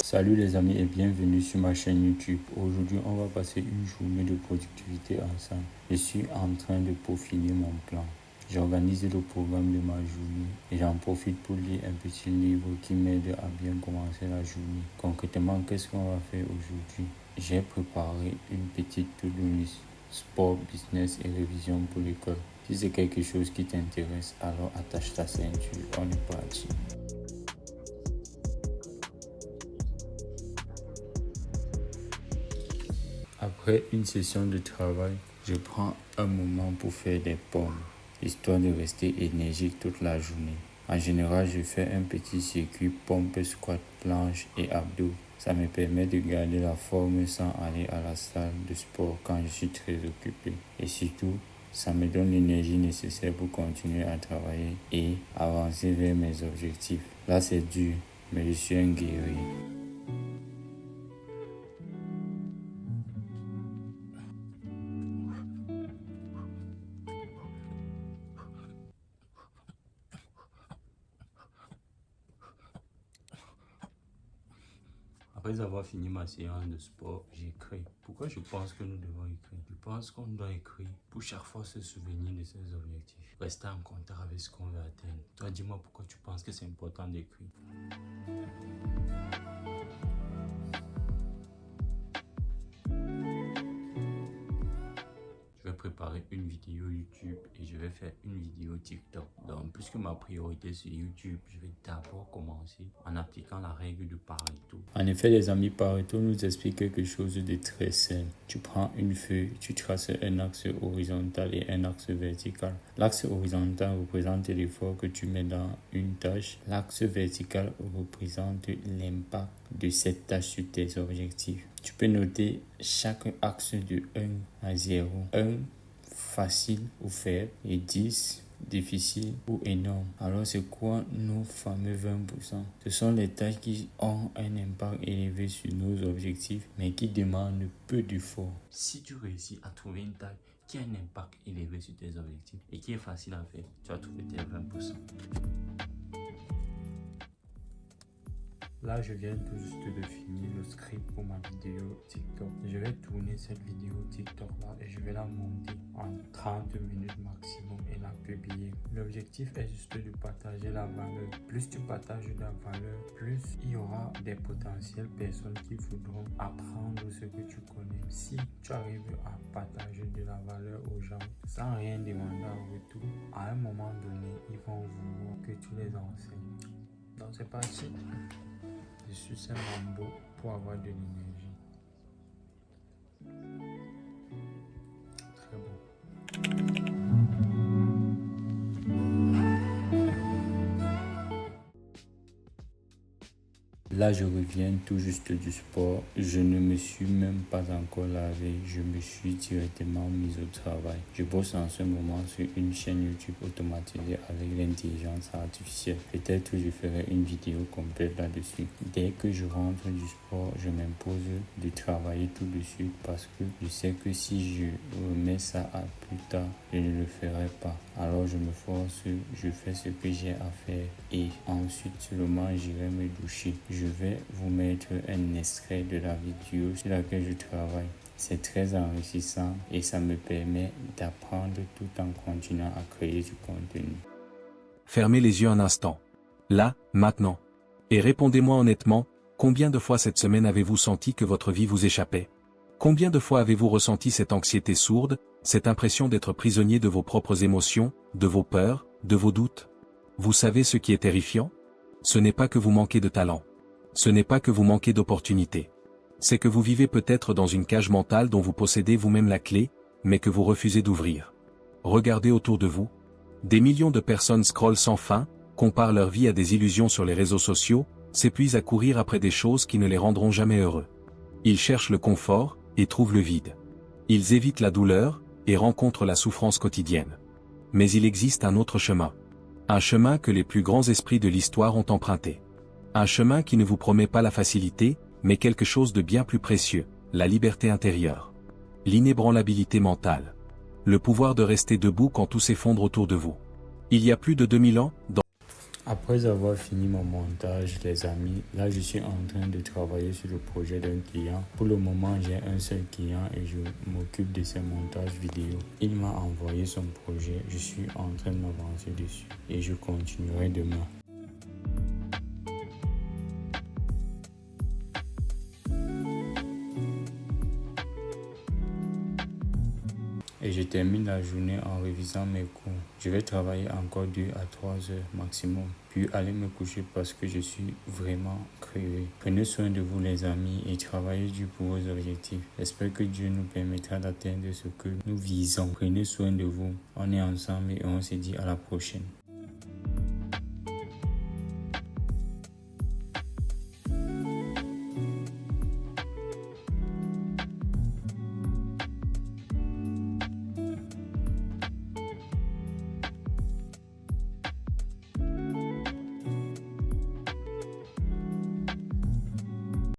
Salut les amis et bienvenue sur ma chaîne YouTube. Aujourd'hui, on va passer une journée de productivité ensemble. Je suis en train de peaufiner mon plan. J'organise le programme de ma journée et j'en profite pour lire un petit livre qui m'aide à bien commencer la journée. Concrètement, qu'est-ce qu'on va faire aujourd'hui? J'ai préparé une petite to-do list, sport, business et révision pour l'école. Si c'est quelque chose qui t'intéresse, alors attache ta ceinture, on est parti. Après une session de travail, je prends un moment pour faire des pompes, histoire de rester énergique toute la journée. En général, je fais un petit circuit pompe, squat, planche et abdos. Ça me permet de garder la forme sans aller à la salle de sport quand je suis très occupé. Et surtout, ça me donne l'énergie nécessaire pour continuer à travailler et avancer vers mes objectifs. Là, c'est dur, mais je suis un guerrier. Après avoir fini ma séance de sport, j'écris. Pourquoi je pense que nous devons écrire? Je pense qu'on doit écrire pour chaque fois se souvenir de ses objectifs. Rester en contact avec ce qu'on veut atteindre. Toi, dis-moi pourquoi tu penses que c'est important d'écrire. Je vais préparer une vidéo YouTube et je vais faire une vidéo TikTok. Donc, puisque ma priorité c'est YouTube, je vais d'abord commencer en appliquant la règle de Pareto. En effet, les amis, Pareto nous explique quelque chose de très simple. Tu prends une feuille, tu traces un axe horizontal et un axe vertical. L'axe horizontal représente l'effort que tu mets dans une tâche. L'axe vertical représente l'impact de cette tâche sur tes objectifs. Tu peux noter chaque axe de 1 à 0. 1, facile ou faible, et 10, difficile ou énorme. Alors c'est quoi nos fameux 20%? Ce sont les tâches qui ont un impact élevé sur nos objectifs, mais qui demandent peu d'efforts. Si tu réussis à trouver une tâche qui a un impact élevé sur tes objectifs et qui est facile à faire, tu as trouvé tes 20%. Là, je viens tout juste de finir le script pour ma vidéo TikTok. Je vais tourner cette vidéo TikTok là et je vais la monter en 30 minutes maximum et la publier. L'objectif est juste de partager la valeur. Plus tu partages la valeur, plus il y aura des potentielles personnes qui voudront apprendre ce que tu connais. Si tu arrives à partager de la valeur aux gens sans rien demander en retour, à un moment donné, ils vont vouloir que tu les enseignes. Donc c'est parti. Je suis un mambo pour avoir de l'énergie. Très bon. Là, je reviens tout juste du sport. Je ne me suis même pas encore lavé. Je me suis directement mis au travail. Je bosse en ce moment sur une chaîne YouTube automatisée avec l'intelligence artificielle. Peut-être que je ferai une vidéo complète là-dessus. Dès que je rentre du sport, je m'impose de travailler tout de suite parce que je sais que si je remets ça à plus tard, je ne le ferai pas. Alors je me force, je fais ce que j'ai à faire et ensuite seulement j'irai me doucher. Je vais vous mettre un extrait de la vidéo sur laquelle je travaille. C'est très enrichissant et ça me permet d'apprendre tout en continuant à créer du contenu. Fermez les yeux un instant. Là, maintenant. Et répondez-moi honnêtement, combien de fois cette semaine avez-vous senti que votre vie vous échappait? Combien de fois avez-vous ressenti cette anxiété sourde, cette impression d'être prisonnier de vos propres émotions, de vos peurs, de vos doutes? Vous savez ce qui est terrifiant? Ce n'est pas que vous manquez de talent. Ce n'est pas que vous manquez d'opportunités. C'est que vous vivez peut-être dans une cage mentale dont vous possédez vous-même la clé, mais que vous refusez d'ouvrir. Regardez autour de vous. Des millions de personnes scrollent sans fin, comparent leur vie à des illusions sur les réseaux sociaux, s'épuisent à courir après des choses qui ne les rendront jamais heureux. Ils cherchent le confort, et trouvent le vide. Ils évitent la douleur, et rencontrent la souffrance quotidienne. Mais il existe un autre chemin. Un chemin que les plus grands esprits de l'histoire ont emprunté. Un chemin qui ne vous promet pas la facilité, mais quelque chose de bien plus précieux, la liberté intérieure. L'inébranlabilité mentale. Le pouvoir de rester debout quand tout s'effondre autour de vous. Il y a plus de 2000 ans, Après avoir fini mon montage, les amis, là je suis en train de travailler sur le projet d'un client. Pour le moment, j'ai un seul client et je m'occupe de ses montages vidéo. Il m'a envoyé son projet, je suis en train de m'avancer dessus et je continuerai demain. Et je termine la journée en révisant mes cours. Je vais travailler encore 2 à 3 heures maximum, puis aller me coucher parce que je suis vraiment crevé. Prenez soin de vous les amis et travaillez dur pour vos objectifs. J'espère que Dieu nous permettra d'atteindre ce que nous visons. Prenez soin de vous. On est ensemble et on se dit à la prochaine.